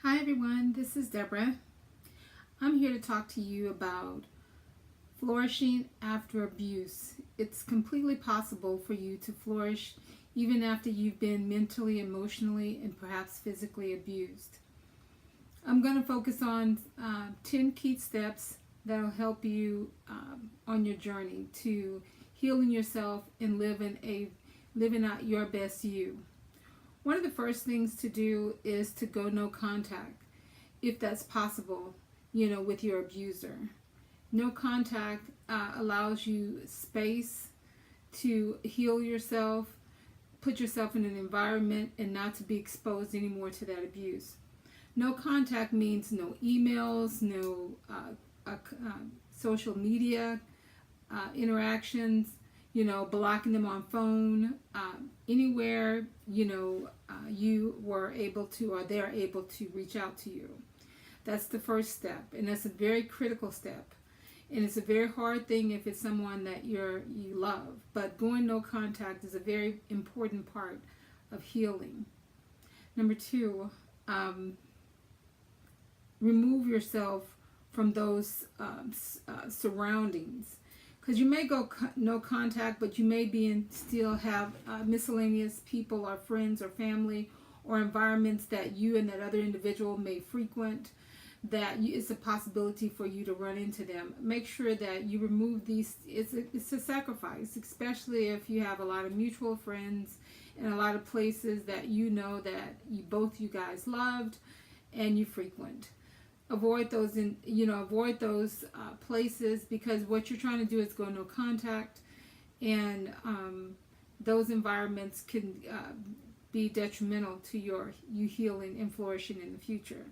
Hi everyone, this is Deborah. I'm here to talk to you about flourishing after abuse. It's completely possible for you to flourish even after you've been mentally, emotionally, and perhaps physically abused. I'm going to focus on 10 key steps that will help you on your journey to healing yourself and living out your best you. One of the first things to do is to go no contact, if that's possible, with your abuser. No contact allows you space to heal yourself, put yourself in an environment, and not to be exposed anymore to that abuse. No contact means no emails, no social media interactions, blocking them on phone, anywhere, you were able to or they're able to reach out to you. That's the first step, and that's a very critical step. And it's a very hard thing if it's someone that you love. But going no contact is a very important part of healing. Number two, remove yourself from those surroundings. Because you may go no contact, but you may still have miscellaneous people or friends or family or environments that you and that other individual may frequent, that it's a possibility for you to run into them. Make sure that you remove these. It's a sacrifice, especially if you have a lot of mutual friends and a lot of places that that both you guys loved and you frequent. Avoid those places, because what you're trying to do is go no contact, and those environments can be detrimental to you healing and flourishing in the future.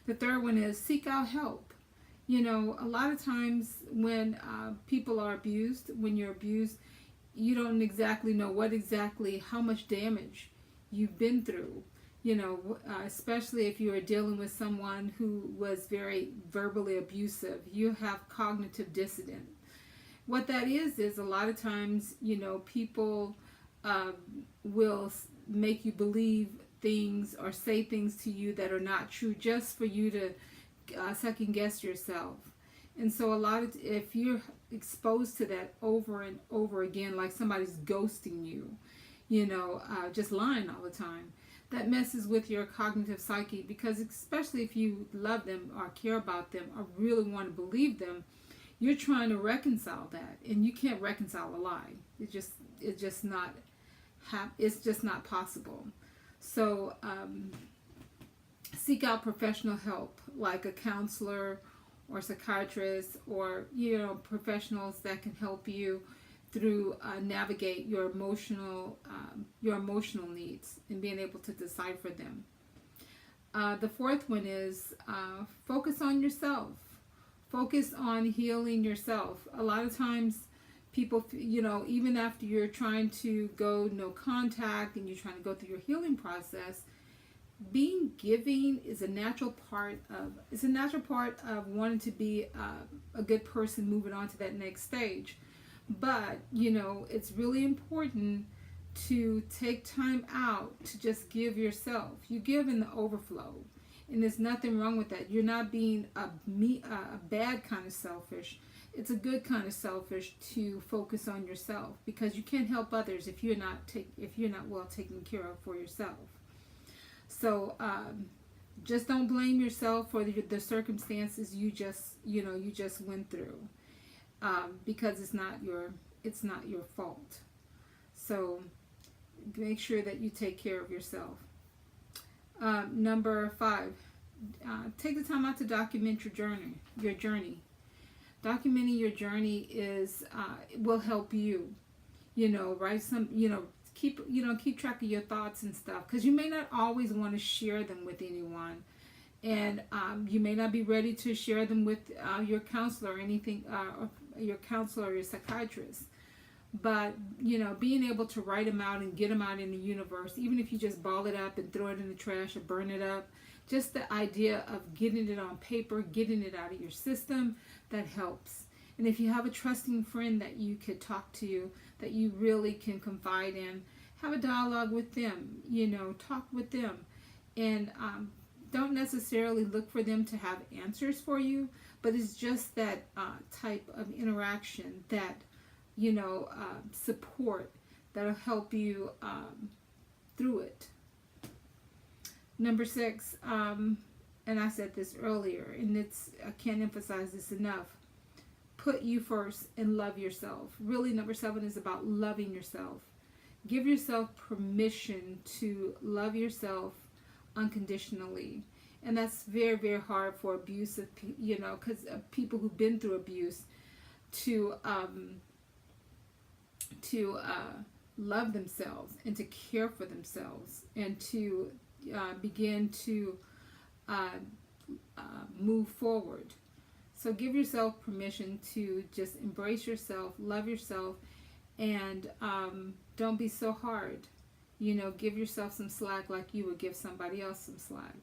The third one is seek out help. A lot of times when people are abused, when you're abused, you don't exactly know how much damage you've been through. Especially if you are dealing with someone who was very verbally abusive, you have cognitive dissonance. What that is a lot of times, people will make you believe things or say things to you that are not true, just for you to second guess yourself. And so if you're exposed to that over and over again, like somebody's ghosting you, just lying all the time, that messes with your cognitive psyche, because especially if you love them or care about them or really want to believe them, you're trying to reconcile that, and you can't reconcile a lie. It's just not possible. So seek out professional help, like a counselor or psychiatrist, or professionals that can help you through navigate your emotional needs and being able to decipher them. The fourth one is focus on yourself. Focus on healing yourself. A lot of times people, even after you're trying to go no contact and you're trying to go through your healing process, being giving is a natural part of wanting to be a good person, moving on to that next stage. But, it's really important to take time out to just give yourself. You give in the overflow, and there's nothing wrong with that. You're not being a bad kind of selfish. It's a good kind of selfish to focus on yourself, because you can't help others if you're not well taken care of for yourself. So just don't blame yourself for the circumstances you just went through. Because it's not your fault. So make sure that you take care of yourself. Number 5, take the time out to document your journey. Documenting your journey will help you. Write some. Keep track of your thoughts and stuff, because you may not always want to share them with anyone. And you may not be ready to share them with your counselor or anything, or your counselor or your psychiatrist. But, being able to write them out and get them out in the universe, even if you just ball it up and throw it in the trash or burn it up, just the idea of getting it on paper, getting it out of your system, that helps. And if you have a trusting friend that you could talk to, that you really can confide in, have a dialogue with them, talk with them. And don't necessarily look for them to have answers for you, but it's just that type of interaction, that support that'll help you through it. Number 6, and I said this earlier, and I can't emphasize this enough. Put you first and love yourself. Really, number 7 is about loving yourself. Give yourself permission to love yourself unconditionally. And that's very, very hard for abusive, because people who've been through abuse to love themselves and to care for themselves and to begin to move forward. So give yourself permission to just embrace yourself, love yourself, and don't be so hard. Give yourself some slack like you would give somebody else some slack.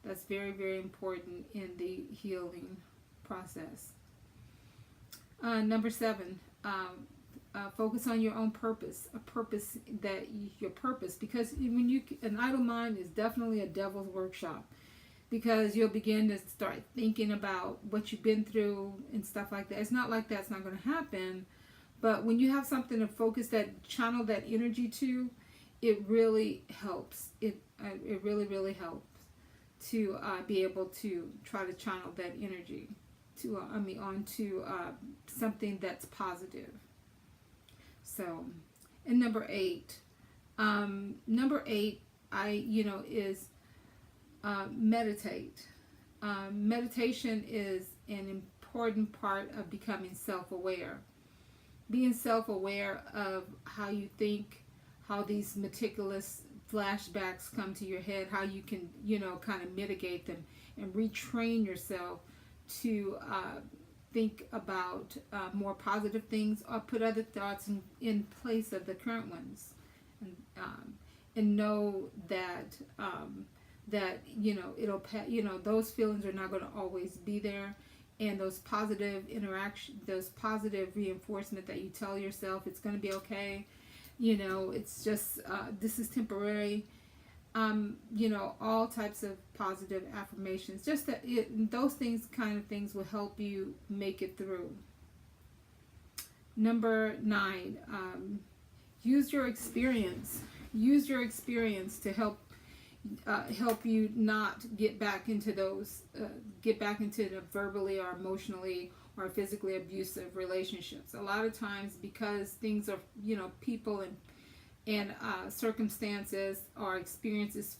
That's very, very important in the healing process. Number 7, focus on your own purpose. Your purpose, because an idle mind is definitely a devil's workshop, because you'll begin to start thinking about what you've been through and stuff like that. It's not like that's not going to happen, but when you have something to focus channel that energy to, it really helps. It really, really helps to be able to try to channel that energy to onto something that's positive. So, and number 8, is meditate. Meditation is an important part of becoming self-aware. Being self-aware of how you think, how these meticulous flashbacks come to your head, how you can, kind of mitigate them and retrain yourself to think about more positive things, or put other thoughts in place of the current ones, and know that those feelings are not going to always be there, and those positive those positive reinforcement that you tell yourself, it's going to be okay. It's just this is temporary. All types of positive affirmations. Just that those kind of things will help you make it through. Number 9, use your experience. Use your experience to help you not get back into the verbally or emotionally or physically abusive relationships. A lot of times, because things are, people and circumstances or experiences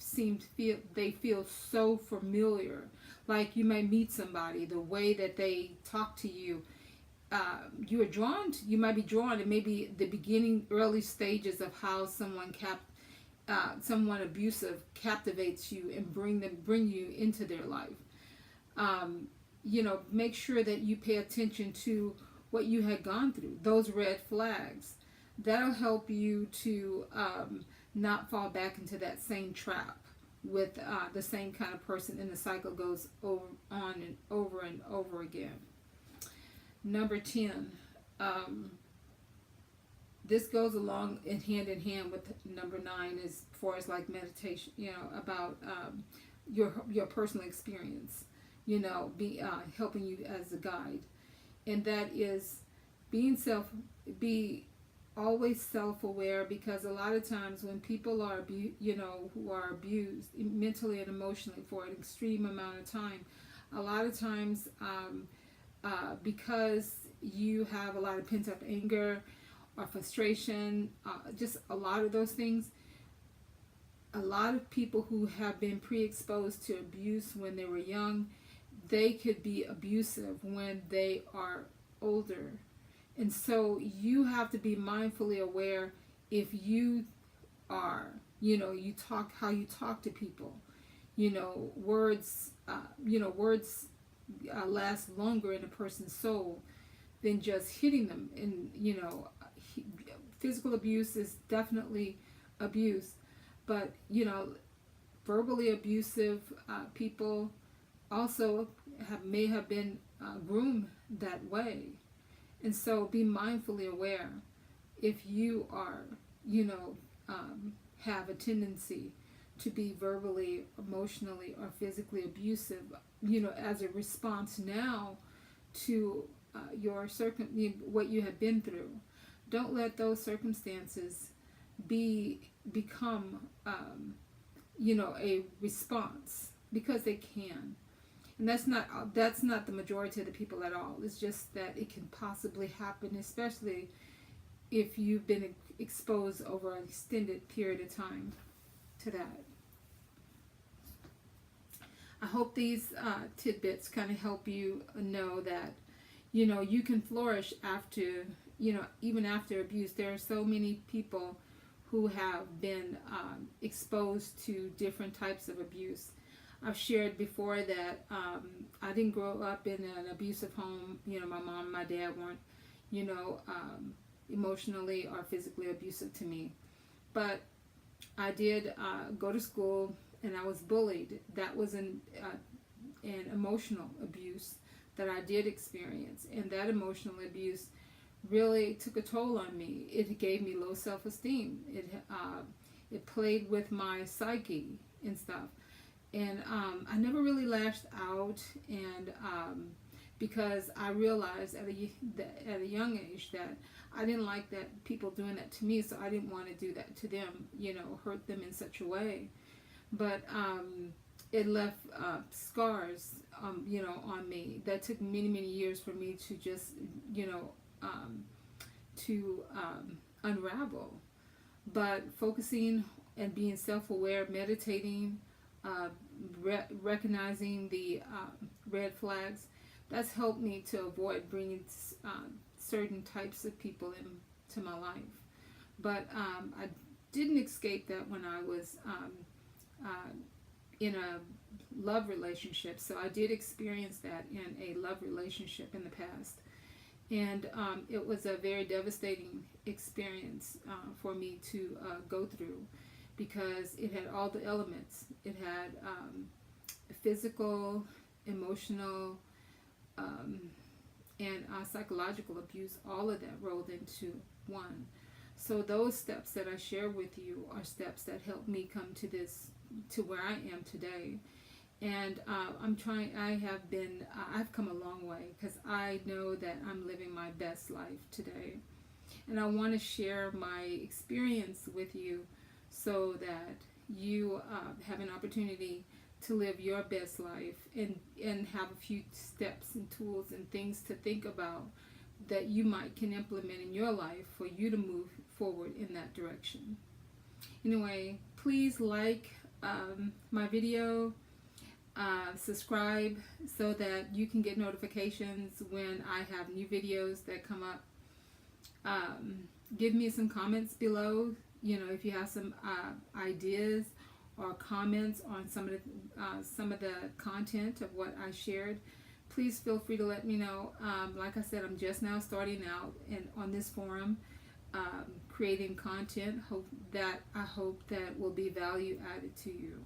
feel so familiar. Like you may meet somebody, the way that they talk to you, you might be drawn to maybe the beginning, early stages of how someone abusive captivates you and bring you into their life. Make sure that you pay attention to what you had gone through, those red flags. That'll help you to not fall back into that same trap with the same kind of person, and the cycle goes on and over again. Number 10, this goes along in hand with number 9 as far as like meditation, about your personal experience, helping you as a guide. And that is be always self-aware, because a lot of times when people are who are abused mentally and emotionally for an extreme amount of time, a lot of times because you have a lot of pent-up anger or frustration, just a lot of those things, a lot of people who have been pre-exposed to abuse when they were young, they could be abusive when they are older. And so you have to be mindfully aware if you are, how you talk to people. Words last longer in a person's soul than just hitting them. And, physical abuse is definitely abuse. But, verbally abusive people also may have been groomed that way. And so be mindfully aware if you are, have a tendency to be verbally, emotionally, or physically abusive, as a response now to what you have been through. Don't let those circumstances become a response, because they can. And that's not the majority of the people at all. It's just that it can possibly happen, especially if you've been exposed over an extended period of time to that. I hope these tidbits kind of help you know that you can flourish after, even after abuse. There are so many people who have been exposed to different types of abuse. I've shared before that I didn't grow up in an abusive home. My mom and my dad weren't, emotionally or physically abusive to me. But I did go to school, and I was bullied. That was an emotional abuse that I did experience. And that emotional abuse really took a toll on me. It gave me low self-esteem. It played with my psyche and stuff. And I never really lashed out, and because I realized at a young age that I didn't like that people doing that to me, so I didn't want to do that to them, hurt them in such a way. But it left scars, on me that took many, many years for me to just, unravel. But focusing and being self-aware, meditating, recognizing the red flags, that's helped me to avoid bringing certain types of people into my life. But I didn't escape that when I was in a love relationship. So I did experience that in a love relationship in the past. And it was a very devastating experience for me to go through, because it had all the elements. It had physical, emotional, and psychological abuse. All of that rolled into one. So those steps that I share with you are steps that helped me come to where I am today. And I've come a long way, because I know that I'm living my best life today. And I want to share my experience with you so that you have an opportunity to live your best life, and have a few steps and tools and things to think about that you can implement in your life for you to move forward in that direction. Anyway, please like my video, subscribe so that you can get notifications when I have new videos that come up. Give me some comments below, if you have some ideas or comments on some of the content of what I shared. Please feel free to let me know. Like I said, I'm just now starting out on this forum, creating content. I hope that will be value added to you.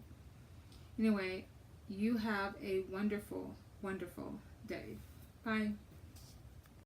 Anyway, you have a wonderful, wonderful day. Bye.